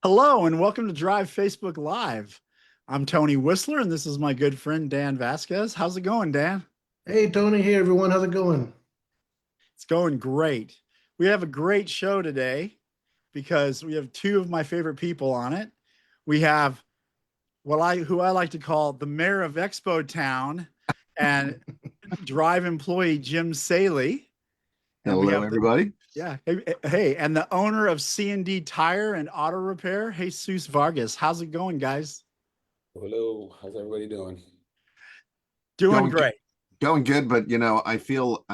Hello and welcome to Drive Facebook Live. I'm Tony Whistler and this is my good friend Dan Vasquez. How's it going, Dan? Hey Tony, hey everyone, how's it going? It's going great. We have a great show today because we have two of my favorite people on it. We have who I like to call the mayor of Expo Town and Drive employee Jim Saley. And we Hello, have everybody. hey, and the owner of C&D Tire and Auto Repair, Jesús Vargas. How's it going, guys? Hello, how's everybody doing? Doing Going good, great. going good, but I feel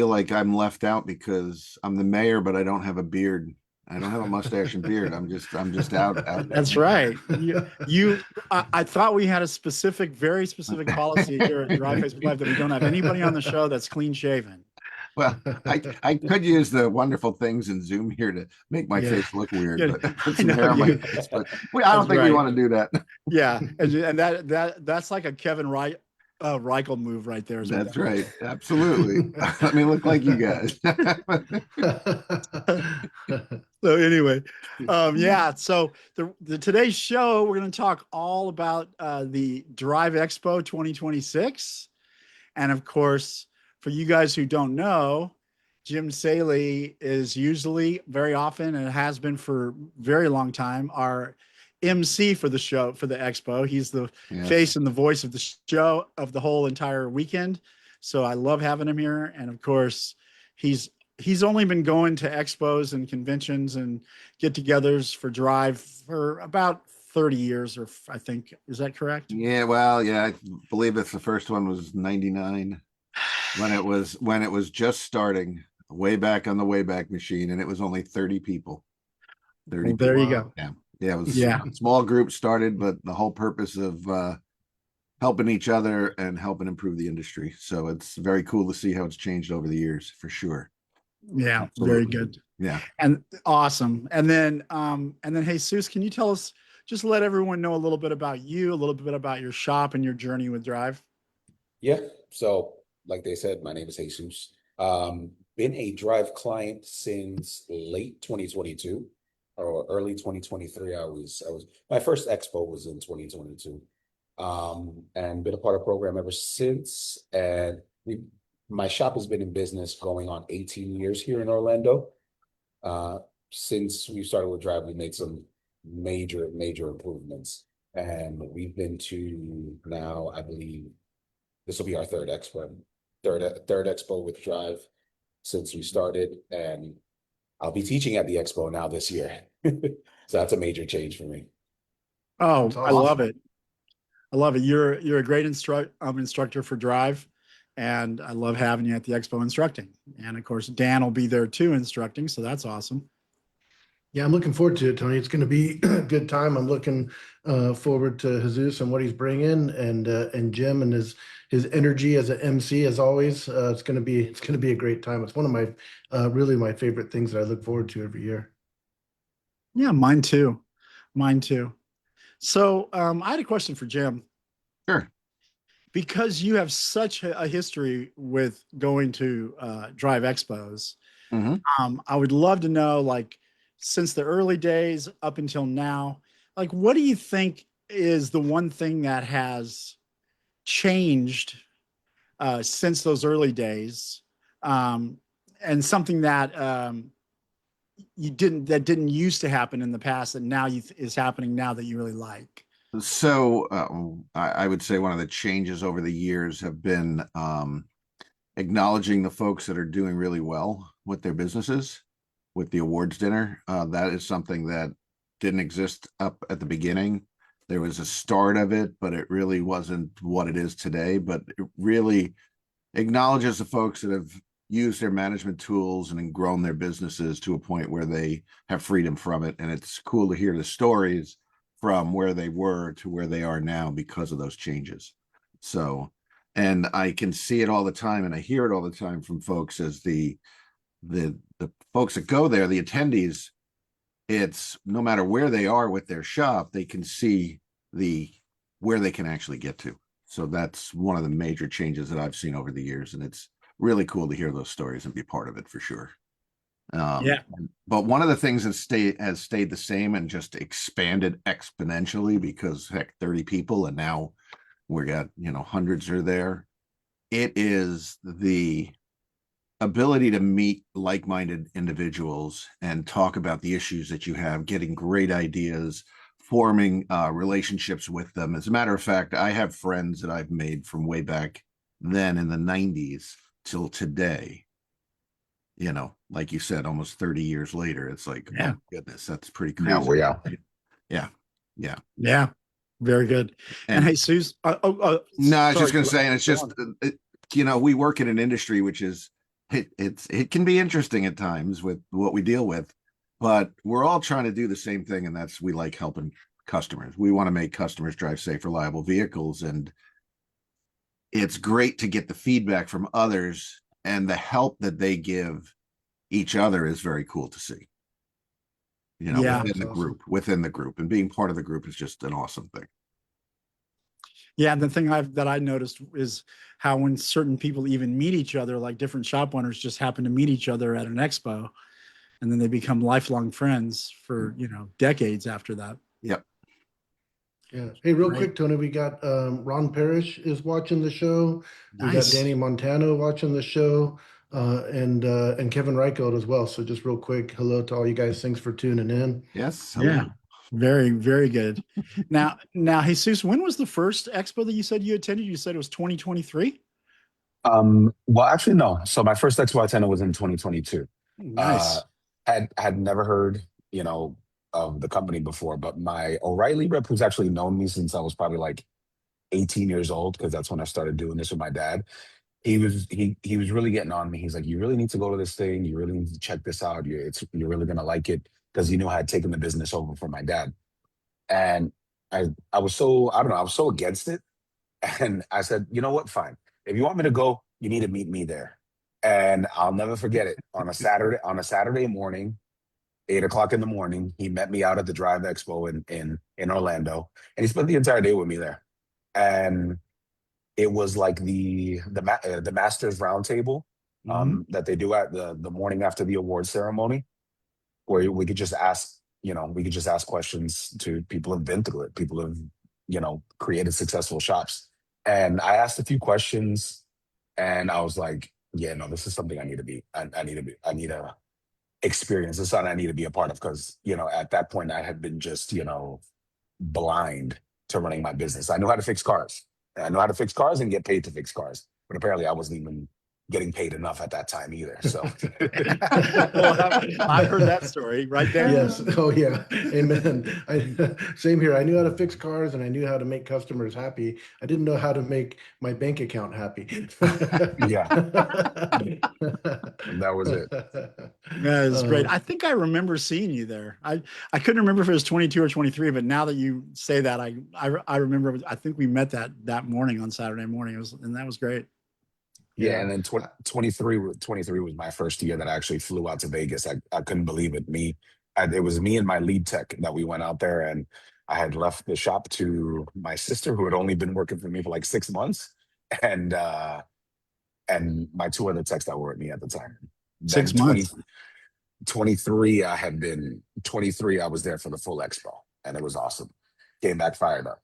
like I'm left out because I'm the mayor, but I don't have a beard. I don't have a mustache and beard. I'm just out. That's right. I thought we had a very specific policy here at Drive Facebook Live that we don't have anybody on the show that's clean shaven. Well, I could use the wonderful things in Zoom here to make my face look weird, Yeah, but put I some know hair on my you. face. But I don't think we want to do that. Yeah, and that's like a Kevin Reichel move right there. That's right. Absolutely. Let me look like you guys. So anyway, yeah. So the today's show, we're going to talk all about the Drive Expo 2026, and of course, for you guys who don't know, Jim Saley is usually very often and has been for a very long time our MC for the show for the expo. He's the face and the voice of the show of the whole entire weekend. So I love having him here. And of course, he's only been going to expos and conventions and get-togethers for Drive for about 30 years, or I think, is that correct? Yeah, well, yeah, I believe it's the first one was 99 when it was just starting way back on the Wayback Machine, and it was only 30 people. 30 Well, there people. you go. Yeah, it was Yeah. small group started, but the whole purpose of helping each other and helping improve the industry. So it's very cool to see how it's changed over the years, for sure. Yeah, Absolutely. very good. Yeah. And awesome. And then Jesús, can you tell us, just let everyone know a little bit about you, a little bit about your shop and your journey with Drive? Yeah, so like they said, my name is Jesús. Been a Drive client since late 2022 or early 2023. My first expo was in 2022. And been a part of the program ever since. And my shop has been in business going on 18 years here in Orlando. Since we started with Drive, we made some major improvements. And we've been to now, I believe this will be our third expo with Drive since we started. And I'll be teaching at the expo now this year. So that's a major change for me. Oh, That's I awesome. love it. I love it. You're a great instructor for Drive, and I love having you at the expo instructing. And of course, Dan will be there too instructing, so that's awesome. Yeah, I'm looking forward to it, Tony. It's going to be a good time. I'm looking forward to Jesus and what he's bringing, and Jim and his energy as an MC as always. It's going to be a great time. It's one of my really my favorite things that I look forward to every year. Yeah, mine too. Mine too. So I had a question for Jim. Sure. Because you have such a history with going to Drive Expos, I would love to know, like, since the early days up until now, like, what do you think is the one thing that has changed since those early days, and something that that didn't used to happen in the past that now is happening now that you really like? So I would say one of the changes over the years have been acknowledging the folks that are doing really well with their businesses, with the awards dinner. That is something that didn't exist up at the beginning. There was a start of it, but it really wasn't what it is today. But it really acknowledges the folks that have used their management tools and grown their businesses to a point where they have freedom from it. And it's cool to hear the stories from where they were to where they are now because of those changes. So, and I can see it all the time, and I hear it all the time from folks as the folks that go there, the attendees. It's no matter where they are with their shop, they can see where they can actually get to. So that's one of the major changes that I've seen over the years, and it's really cool to hear those stories and be part of it for sure. Yeah. But one of the things that has stayed the same and just expanded exponentially, because heck, 30 people and now we got, hundreds are there. It is the ability to meet like-minded individuals and talk about the issues that you have, getting great ideas, forming relationships with them. As a matter of fact, I have friends that I've made from way back then in the 90s till today. Like you said, almost 30 years later, it's like, Yeah. oh goodness, that's pretty Now crazy. we're out. Yeah. Yeah. Very good. And hey, Suze. No, I was just sorry. going to say, and it's just, we work in an industry which is, it can be interesting at times with what we deal with, but we're all trying to do the same thing. And that's, we like helping customers. We want to make customers drive safe, reliable vehicles. And it's great to get the feedback from others, and the help that they give each other is very cool to see. Yeah. Within the group, and being part of the group is just an awesome thing. Yeah, and the thing that I noticed is how when certain people even meet each other, like different shop owners just happen to meet each other at an expo, and then they become lifelong friends for decades after that. Yep. Yeah. Hey, real Right. quick, Tony, we got Ron Parrish is watching the show. We got Nice. Danny Montano watching the show, and Kevin Reichelt as well. So just real quick, hello to all you guys. Thanks for tuning in. Yes. Yeah. Very, very good. Now, Jesus, when was the first expo that you said you attended? You said it was 2023. Well, actually, no. So my first Expo I attended was in 2022. Nice. Had never heard, of the company before, but my O'Reilly rep, who's actually known me since I was probably like 18 years old, because that's when I started doing this with my dad. He was really getting on me. He's like, "You really need to go to this thing. You really need to check this out. You're really gonna like it," because he knew I had taken the business over from my dad. And I was so, I don't know, I was so against it. And I said, "You know what? Fine. If you want me to go, you need to meet me there." And I'll never forget it. On a Saturday morning, 8 o'clock in the morning, he met me out at the Drive Expo in Orlando, and he spent the entire day with me there. And it was like the Masters Roundtable that they do at the morning after the award ceremony, where we could just ask, questions to people who've been through it, people who've, created successful shops. And I asked a few questions, and I was like, yeah, no, this is something I need to experience. This is something I need to be a part of, because, at that point I had been just, blind to running my business. I knew how to fix cars. I know how to fix cars and get paid to fix cars. But apparently I wasn't even getting paid enough at that time either. So Well, I've heard that story right there. Yes. Oh, yeah. Amen. Same here. I knew how to fix cars and I knew how to make customers happy. I didn't know how to make my bank account happy. Yeah. That was it. That is great. I think I remember seeing you there. I couldn't remember if it was 22 or 23, but now that you say that, I remember. I think we met that morning on Saturday morning. And that was great. Yeah, and then 23 was my first year that I actually flew out to Vegas. I couldn't believe it. It was me and my lead tech that we went out there, and I had left the shop to my sister, who had only been working for me for like 6 months, and my two other techs that were with me at the time. 6 months. 23, I was there for the full expo, and it was awesome. Came back fired up.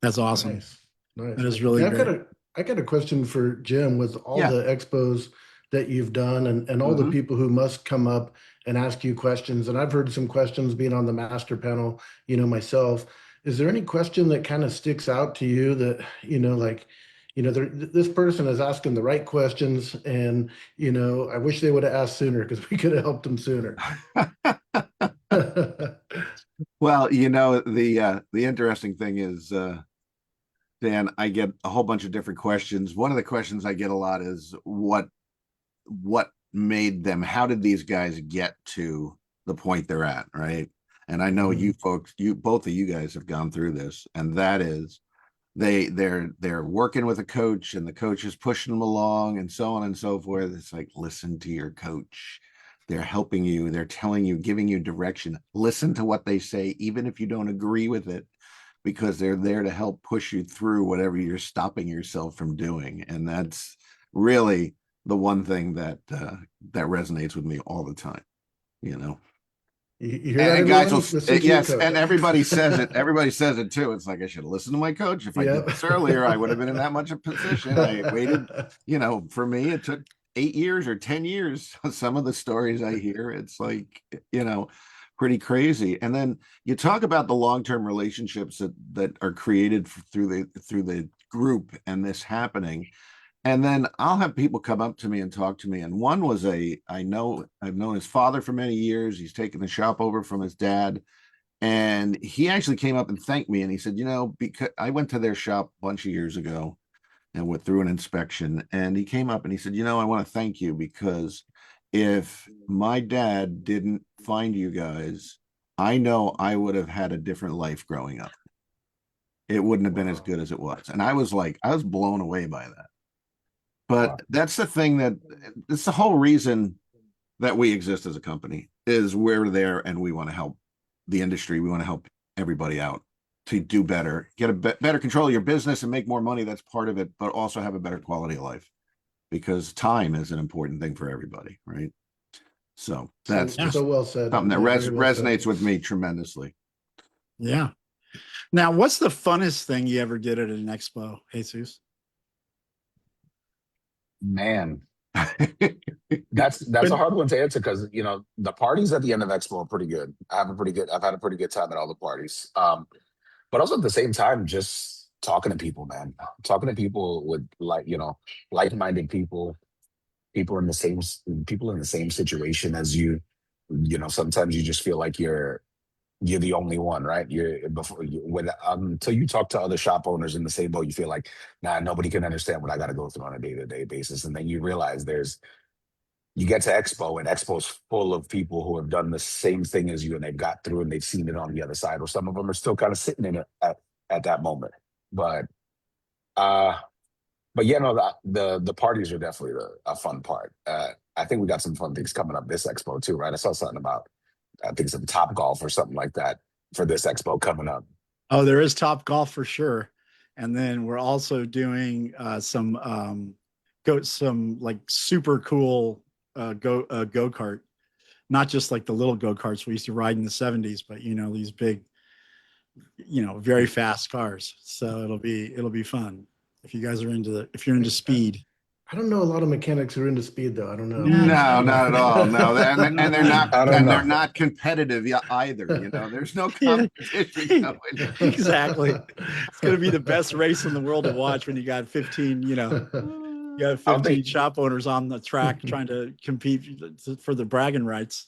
That's awesome. Nice. That is really great. I got a question for Jim. With all the expos that you've done and all the people who must come up and ask you questions, and I've heard some questions being on the master panel, myself. Is there any question that kind of sticks out to you that, this person is asking the right questions, and, I wish they would have asked sooner because we could have helped them sooner? Well, the interesting thing is, Dan, I get a whole bunch of different questions. One of the questions I get a lot is what made them, how did these guys get to the point they're at, right? And I know you folks, both of you guys have gone through this, and that is they're working with a coach, and the coach is pushing them along and so on and so forth. It's like, listen to your coach. They're helping you, they're telling you, giving you direction. Listen to what they say, even if you don't agree with it, because they're there to help push you through whatever you're stopping yourself from doing. And that's really the one thing that that resonates with me all the time, you know. You hear that, And guys everyone? will, Listen to your yes, coach. and everybody says it. Everybody says it too. It's like I should have listened to my coach. If I did this earlier, I would have been in that much of position. I waited, you know, for me, it took 8 years or 10 years. Some of the stories I hear, it's like, you know, pretty crazy. And then you talk about the long-term relationships that are created through the group and this happening. And then I'll have people come up to me and talk to me. And one was I've known his father for many years. He's taken the shop over from his dad. And he actually came up and thanked me. And he said, you know, because I went to their shop a bunch of years ago and went through an inspection. And he came up and he said, you know, I want to thank you because if my dad didn't find you guys, I know I would have had a different life growing up. It wouldn't have been as good as it was. And I was blown away by that. But that's the thing it's the whole reason that we exist as a company is we're there and we want to help the industry. We want to help everybody out to do better, get a better control of your business and make more money. That's part of it, but also have a better quality of life because time is an important thing for everybody. Right. So that's so well said. something that Yeah, very well resonates said. with me tremendously. Yeah. Now, what's the funnest thing you ever did at an expo, Jesus? Man, that's a hard one to answer because you know the parties at the end of Expo are pretty good. I've had a pretty good time at all the parties. But also at the same time, just talking to people, man. Talking to people with like-minded people, people in the same situation as you. You know, sometimes you just feel like you're the only one, right? Until you talk to other shop owners in the same boat, you feel like, nah, nobody can understand what I got to go through on a day-to-day basis. And then you realize you get to Expo and Expo's full of people who have done the same thing as you and they've got through and they've seen it on the other side, or some of them are still kind of sitting in it at that moment. But yeah, no, the parties are definitely a fun part. I think we got some fun things coming up this Expo too, right? I saw something about I think some Topgolf or something like that for this Expo coming up. Oh, there is Topgolf for sure. And then we're also doing some like super cool go-kart, not just like the little go-karts we used to ride in the 70s, but you know, these big, you know, very fast cars. So it'll be fun if you guys are if you're into speed. I don't know a lot of mechanics who are into speed though. I don't know. No, not at all. No, and they're not, I don't and know. they're not competitive either. You know, there's no competition going. Exactly. It's going to be the best race in the world to watch when you got 15, you know, you got 15 shop owners on the track trying to compete for the bragging rights.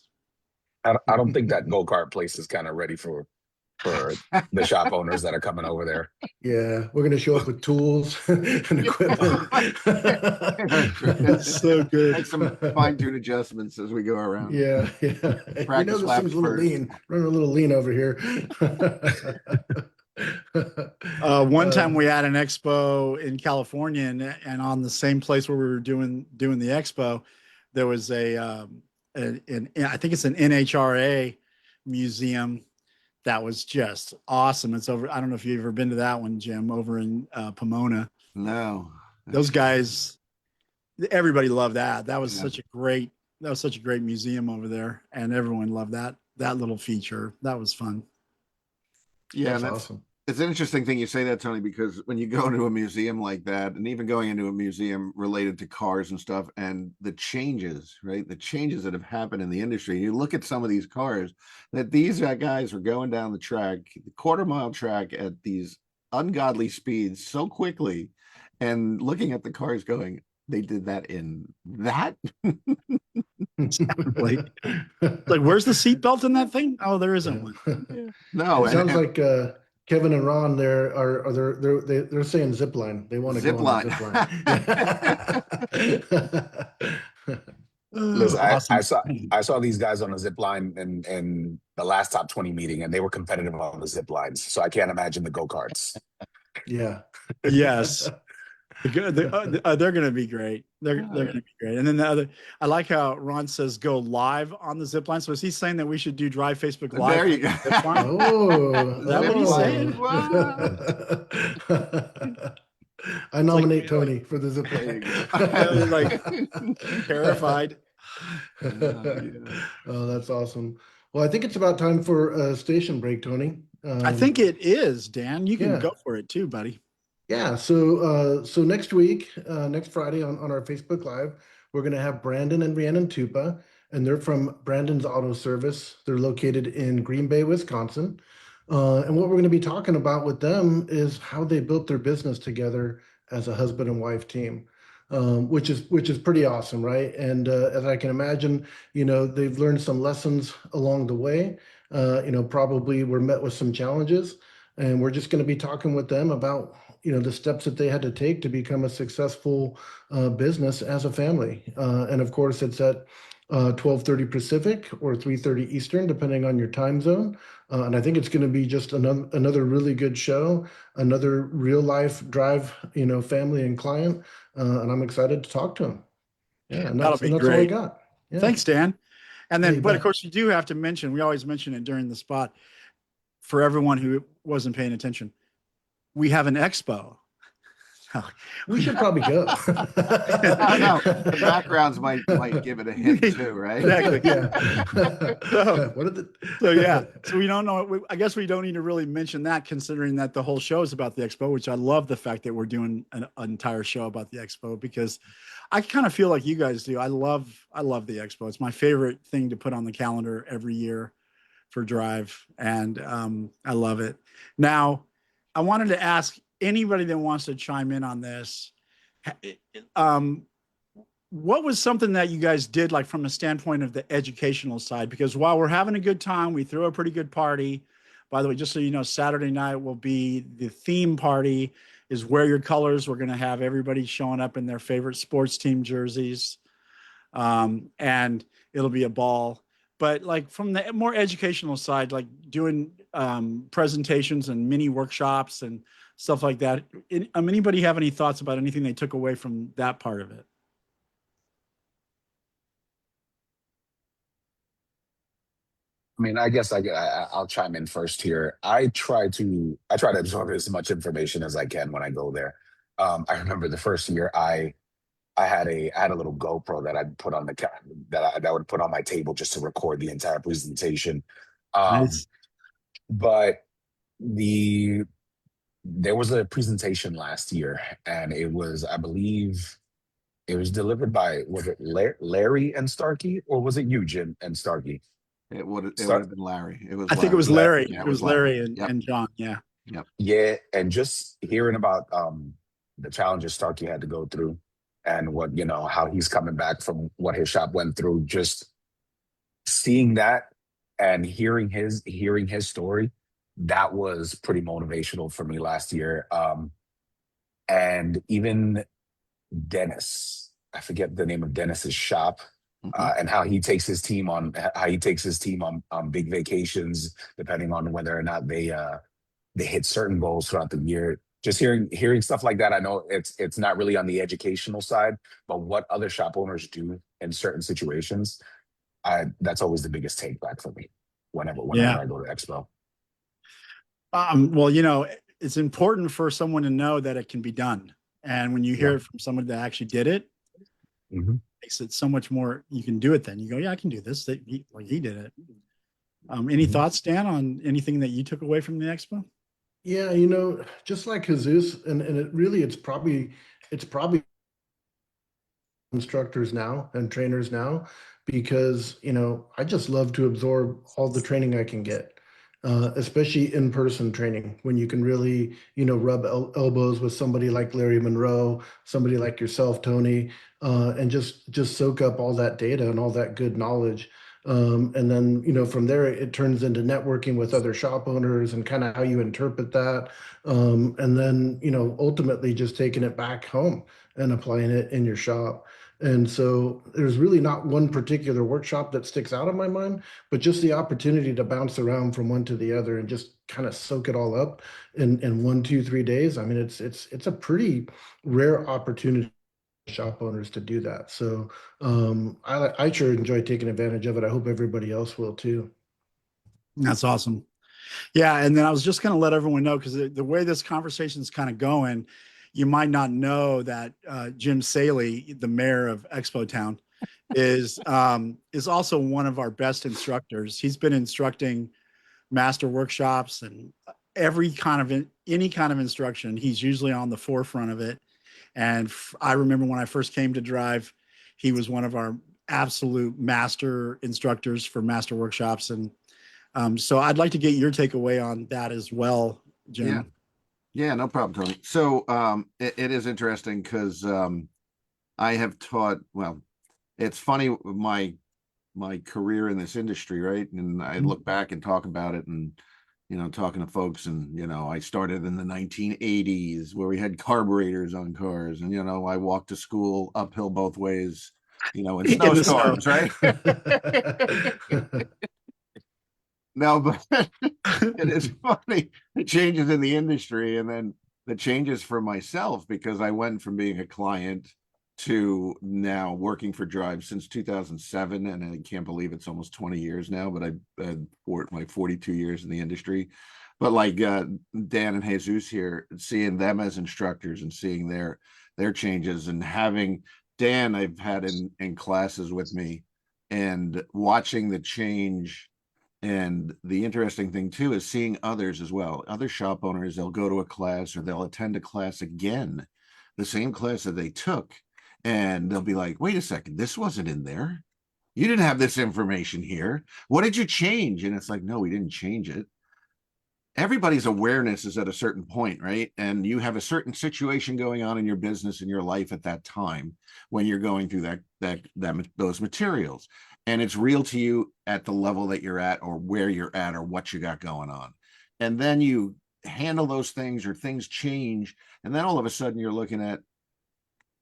I don't think that go-kart place is kind of ready for the shop owners that are coming over there. Yeah, we're gonna show up with tools and equipment. That's so good. Make some fine-tune adjustments as we go around. Yeah. We know this thing's a little lean. Running a little lean over here. One time we had an expo in California, and on the same place where we were doing the expo, there was I think it's an NHRA museum that was just awesome. It's over. I don't know if you've ever been to that one, Jim, over in Pomona. No, those guys, everybody loved that. That was such a great museum over there, and everyone loved that little feature. That was fun. Yeah, that's awesome. It's an interesting thing you say that, Tony, because when you go into a museum like that, and even going into a museum related to cars and stuff, and the changes, right? The changes that have happened in the industry. You look at some of these cars that these guys are going down the track, the quarter-mile track at these ungodly speeds so quickly, and looking at the cars going, they did that in that. Exactly. Like, where's the seatbelt in that thing? Oh, there isn't one. No, it sounds like Kevin and Ron they're saying zip line. They want to go on the zip line. Listen, Awesome. I saw these guys on a zip line in the last top 20 meeting, and they were competitive on the zip lines. So I can't imagine the go-karts. Yeah. Yes. They're going to be great. They're going to be great. And then I like how Ron says go live on the zip line. So is he saying that we should do Drive Facebook Live? There you go. Oh, is that what he's saying? I nominate Tony for the zip line. I was like terrified. Oh, that's awesome. Well, I think it's about time for a station break, Tony. I think it is, Dan. You can yeah. go for it too, buddy. Yeah, so next week, next Friday on our Facebook Live, we're gonna have Brandon and Rhiannon Tupa, and they're from Brandon's Auto Service. They're located in Green Bay, Wisconsin. And what we're gonna be talking about with them is how they built their business together as a husband and wife team, which is pretty awesome, right? And as I can imagine, they've learned some lessons along the way. Probably were met with some challenges, and we're just going to be talking with them about the steps that they had to take to become a successful business as a family. And of course, it's at 12:30 Pacific or 3:30 Eastern, depending on your time zone. And I think it's going to be just another really good show, another real life drive, family and client. And I'm excited to talk to them. Yeah, and That'll be that's all I great. got. Yeah. Thanks, Dan. And Yeah, then, you but of bet. course, you do have to mention, we always mention it during the spot for everyone who wasn't paying attention. We have an expo. We should probably go. I know the backgrounds might give it a hint too, right? Exactly. Yeah. What are the? So yeah, so we don't know. I guess we don't need to really mention that, considering that the whole show is about the expo, which I love the fact that we're doing an entire show about the expo, because I kind of feel like you guys do. I love the expo. It's my favorite thing to put on the calendar every year for Drive, and I love it. Now, I wanted to ask anybody that wants to chime in on this. What was something that you guys did, like from a standpoint of the educational side? Because while we're having a good time, we throw a pretty good party. By the way, just so you know, Saturday night will be the theme party, is Wear Your Colors. We're going to have everybody showing up in their favorite sports team jerseys. And it'll be a ball. But like from the more educational side, like doing presentations and mini workshops and stuff like that. Anybody have any thoughts about anything they took away from that part of it? I mean, I guess I'll chime in first here. I try to absorb as much information as I can when I go there. I remember the first year I had a little GoPro that I'd put on that I would put on my table just to record the entire presentation. Nice. But there was a presentation last year, and it was, I believe, it was delivered by, was it Larry and Starkey, or was it you, Jim and Starkey? It would have been Larry. It was I think it was Larry. Yeah, it was Larry Yep. and John. Yeah. Yep. Yeah, and just hearing about the challenges Starkey had to go through, and what, how he's coming back from what his shop went through, just seeing that and hearing his story, that was pretty motivational for me last year. And even Dennis, I forget the name of Dennis's shop, and how he takes his team on big vacations, depending on whether or not they hit certain goals throughout the year. Just hearing stuff like that, I know it's not really on the educational side, but what other shop owners do in certain situations, that's always the biggest take back for me whenever I go to Expo. Well, it's important for someone to know that it can be done. And when you hear it from someone that actually did it, makes it so much more, you can do it then. You go, yeah, I can do this. He did it. Any thoughts, Dan, on anything that you took away from the Expo? Yeah, just like Jesus, and it's probably instructors now and trainers now, because I just love to absorb all the training I can get, especially in-person training, when you can really rub elbows with somebody like Larry Monroe, somebody like yourself, Tony, and just soak up all that data and all that good knowledge. And then, from there, it turns into networking with other shop owners and kind of how you interpret that. And then, ultimately just taking it back home and applying it in your shop. And so there's really not one particular workshop that sticks out of my mind, but just the opportunity to bounce around from one to the other and just kind of soak it all up in 1, 2, 3 days. I mean, it's a pretty rare opportunity shop owners to do that. So I sure enjoy taking advantage of it. I hope everybody else will too. That's awesome. Yeah. And then I was just going to let everyone know, because the way this conversation is kind of going, you might not know that Jim Saley, the mayor of Expo Town, is also one of our best instructors. He's been instructing master workshops and every kind of any kind of instruction. He's usually on the forefront of it. And I remember when I first came to Drive, he was one of our absolute master instructors for master workshops. And so I'd like to get your takeaway on that as well, Jim. Yeah. Yeah, no problem, Tony. So it is interesting because I have taught, well, it's funny, my career in this industry, right? And I look back and talk about it and, you know, talking to folks and, you know, I started in the 1980s where we had carburetors on cars and, you know, I walked to school uphill both ways, you know, in snowstorms, right? No, but it is funny, the changes in the industry and then the changes for myself, because I went from being a client to now working for Drive since 2007. And I can't believe it's almost 20 years now, but I've worked my 42 years in the industry. But like Dan and Jesus here, seeing them as instructors and seeing their changes, and having Dan I've had in classes with me and watching the change. And the interesting thing too is seeing others as well. Other shop owners, they'll go to a class or they'll attend a class again, the same class that they took. And they'll be like, wait a second, this wasn't in there. You didn't have this information here. What did you change? And it's like, no, we didn't change it. Everybody's awareness is at a certain point, right? And you have a certain situation going on in your business, in your life at that time when you're going through those materials. And it's real to you at the level that you're at or where you're at or what you got going on. And then you handle those things or things change. And then all of a sudden you're looking at,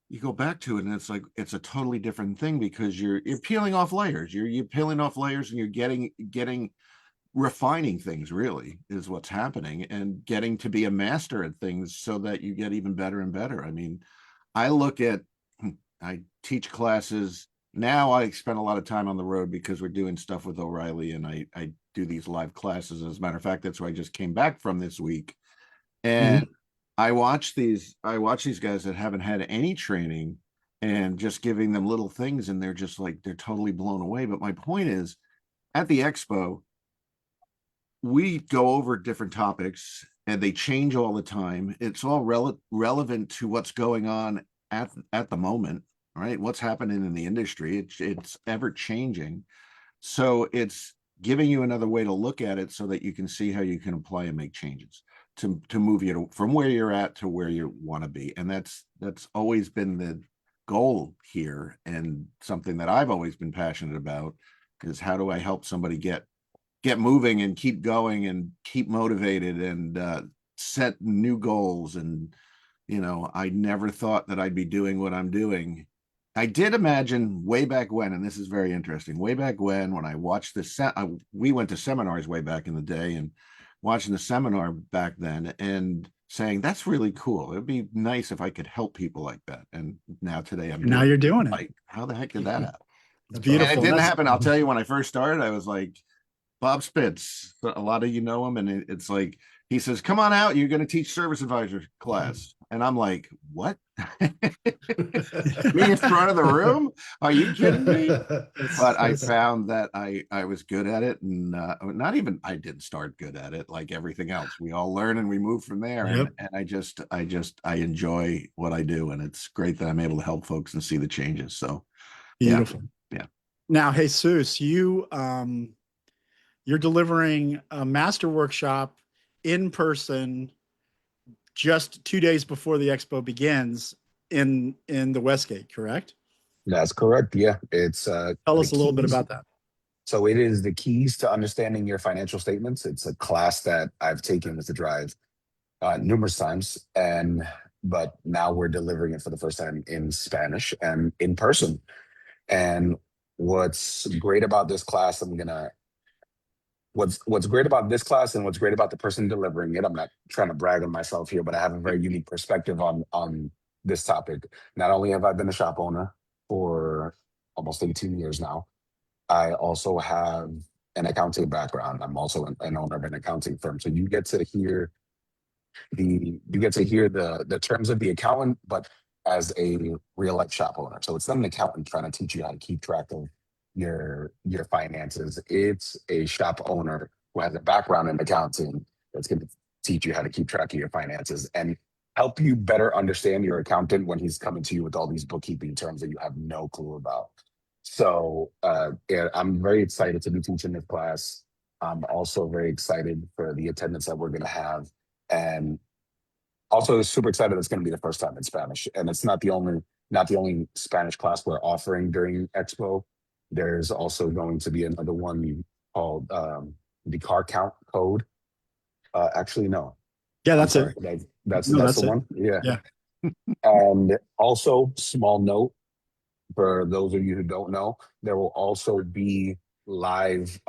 you go back to it and it's like, it's a totally different thing because you're peeling off layers. You're peeling off layers and you're getting refining things, really is what's happening, and getting to be a master at things so that you get even better and better. I mean, I teach classes now. I spend a lot of time on the road because we're doing stuff with O'Reilly, and I do these live classes. As a matter of fact, that's where I just came back from this week. And I watch these guys that haven't had any training and just giving them little things, and they're just like, they're totally blown away. But my point is, at the expo, we go over different topics and they change all the time. It's all relevant to what's going on at the moment, right? What's happening in the industry. It's ever changing. So it's giving you another way to look at it so that you can see how you can apply and make changes to move you from where you're at to where you want to be. And that's always been the goal here, and something that I've always been passionate about is how do I help somebody get moving and keep going and keep motivated and set new goals. And, you know, I never thought that I'd be doing what I'm doing. I did imagine way back when, and this is very interesting, way back when I watched this, we went to seminars way back in the day, and watching the seminar back then and saying, that's really cool. It'd be nice if I could help people like that. And now today You're doing it. Like, how the heck did that happen? It's beautiful. And it didn't happen. I'll tell you, when I first started, I was like, Bob Spitz, a lot of you know him, and it's like, he says, come on out, you're going to teach service advisor class. And I'm like, what? Me in front of the room? Are you kidding me? But I found that I was good at it, and I didn't start good at it. Like everything else, we all learn and we move from there. Yep. And I enjoy what I do, and it's great that I'm able to help folks and see the changes. So beautiful. Yeah. Now, Jesus, you're delivering a master workshop in person just 2 days before the expo begins in the Westgate, correct? That's correct. Yeah. It's tell us a little bit about that. So it is the keys to understanding your financial statements. It's a class that I've taken with the Drive numerous times, but now we're delivering it for the first time in Spanish and in person. And what's great about this class, what's great about this class and what's great about the person delivering it, I'm not trying to brag on myself here, but I have a very unique perspective on this topic. Not only have I been a shop owner for almost 18 years now, I also have an accounting background. I'm also an owner of an accounting firm. So you get to hear you get to hear the terms of the accountant, but as a real life shop owner. So it's not an accountant trying to teach you how to keep track of your finances. It's a shop owner who has a background in accounting that's going to teach you how to keep track of your finances and help you better understand your accountant when he's coming to you with all these bookkeeping terms that you have no clue about. So yeah, I'm very excited to be teaching this class. I'm also very excited for the attendance that we're going to have. And also super excited it's going to be the first time in Spanish. And it's not the only Spanish class we're offering during Expo. There's also going to be another one called the car count code. Actually, no. Yeah, I'm that's sorry. it. That's No, the that's it. one. Yeah. Yeah. And also, small note for those of you who don't know, there will also be live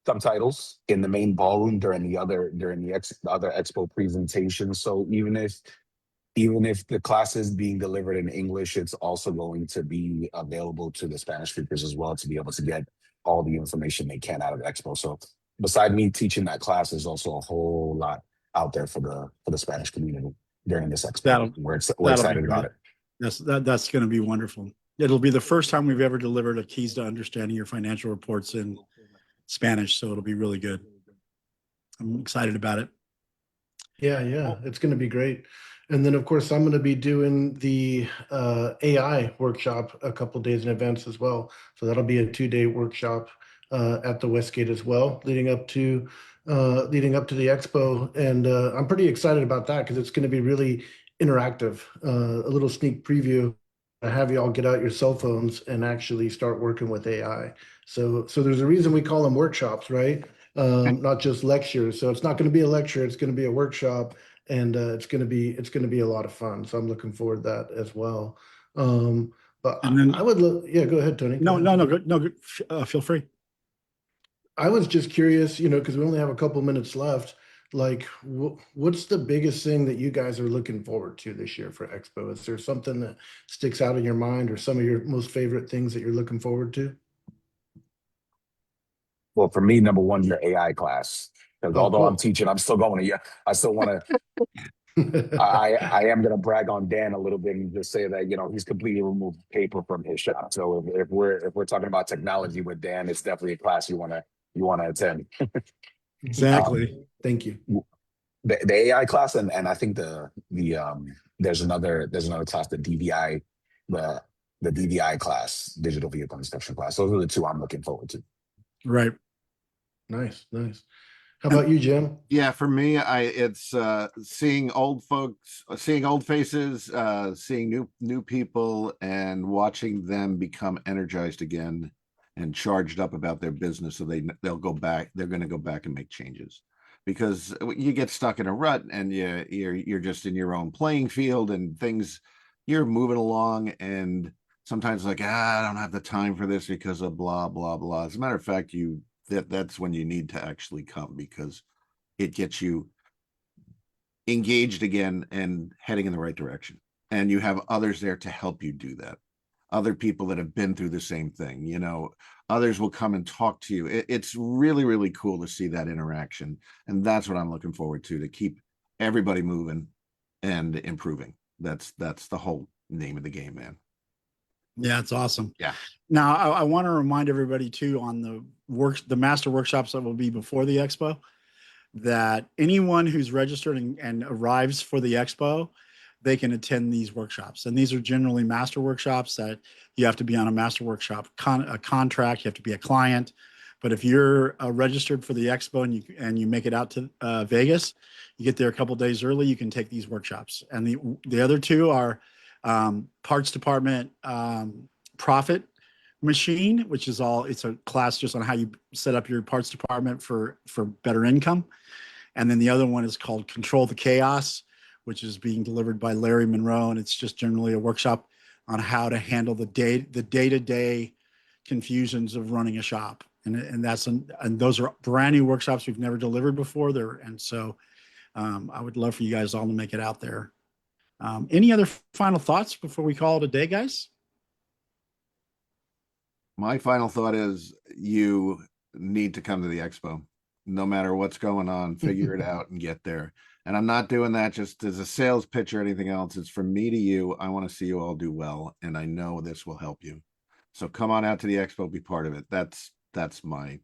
subtitles in the main ballroom during the other expo presentations. So even if the class is being delivered in English, it's also going to be available to the Spanish speakers as well to be able to get all the information they can out of Expo. So beside me teaching that class, there's also a whole lot out there for the Spanish community during this Expo. That'll We're that'll be excited about great. it. That's going to be wonderful. It'll be the first time we've ever delivered a keys to understanding your financial reports in Spanish, so it'll be really good. I'm excited about it. Yeah, it's going to be great. And then, of course, I'm going to be doing the AI workshop a couple days in advance as well. So that'll be a 2-day workshop at the Westgate as well, leading up to the expo. And I'm pretty excited about that because it's going to be really interactive. A little sneak preview. I have you all get out your cell phones and actually start working with AI. So there's a reason we call them workshops, right? Not just lectures. So it's not going to be a lecture; it's going to be a workshop, and it's going to be a lot of fun. So I'm looking forward to that as well. But And then I would look. Yeah, go ahead, Tony. Go no, ahead. no, no, good, no, good. Feel free. I was just curious, because we only have a couple minutes left. Like, what's the biggest thing that you guys are looking forward to this year for Expo? Is there something that sticks out in your mind, or some of your most favorite things that you're looking forward to? Well, for me, number one, your AI class. Because Oh, although I'm cool. teaching, I'm still going to, yeah, I still want to, I am going to brag on Dan a little bit and just say that, he's completely removed paper from his shop. So if we're talking about technology with Dan, it's definitely a class you want to attend. Exactly. Thank you. The AI class and I think there's another class, the DVI class, digital vehicle inspection class. Those are the two I'm looking forward to. Right. Nice. How about you, Jim? Yeah, for me, it's seeing old folks, seeing old faces, seeing new people, and watching them become energized again and charged up about their business. So they'll go back. They're going to go back and make changes, because you get stuck in a rut and you're just in your own playing field and things. You're moving along, and sometimes like, I don't have the time for this because of blah blah blah. As a matter of fact, that's when you need to actually come, because it gets you engaged again and heading in the right direction. And you have others there to help you do that. Other people that have been through the same thing, others will come and talk to you. It's really, really cool to see that interaction. And that's what I'm looking forward to keep everybody moving and improving. That's the whole name of the game, man. Yeah, it's awesome. Yeah. Now, I want to remind everybody too on the master workshops that will be before the expo, that anyone who's registered and arrives for the expo, they can attend these workshops. And these are generally master workshops that you have to be on a master workshop a contract. You have to be a client. But if you're registered for the expo and you make it out to Vegas, you get there a couple days early, you can take these workshops. And the other two are parts department profit machine, which is it's a class just on how you set up your parts department for better income. And then the other one is called Control the Chaos, which is being delivered by Larry Monroe. And it's just generally a workshop on how to handle the day-to-day confusions of running a shop. And those are brand new workshops we've never delivered before there. And so I would love for you guys all to make it out there. Any other final thoughts before we call it a day, guys? My final thought is you need to come to the expo. no matter what's going on, figure it out and get there. And I'm not doing that just as a sales pitch or anything else. It's from me to you. I want to see you all do well, and I know this will help you. So come on out to the expo, be part of it. That's my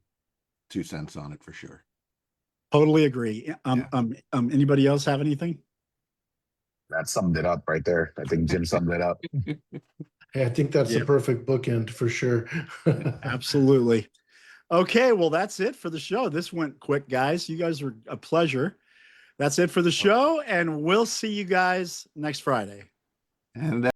2 cents on it for sure. Totally agree. Anybody else have anything? That summed it up right there. I think Jim summed it up. Hey, I think that's the Yep. perfect bookend for sure. Absolutely. Okay, well, that's it for the show. This went quick, guys. You guys were a pleasure. That's it for the show, and we'll see you guys next Friday. And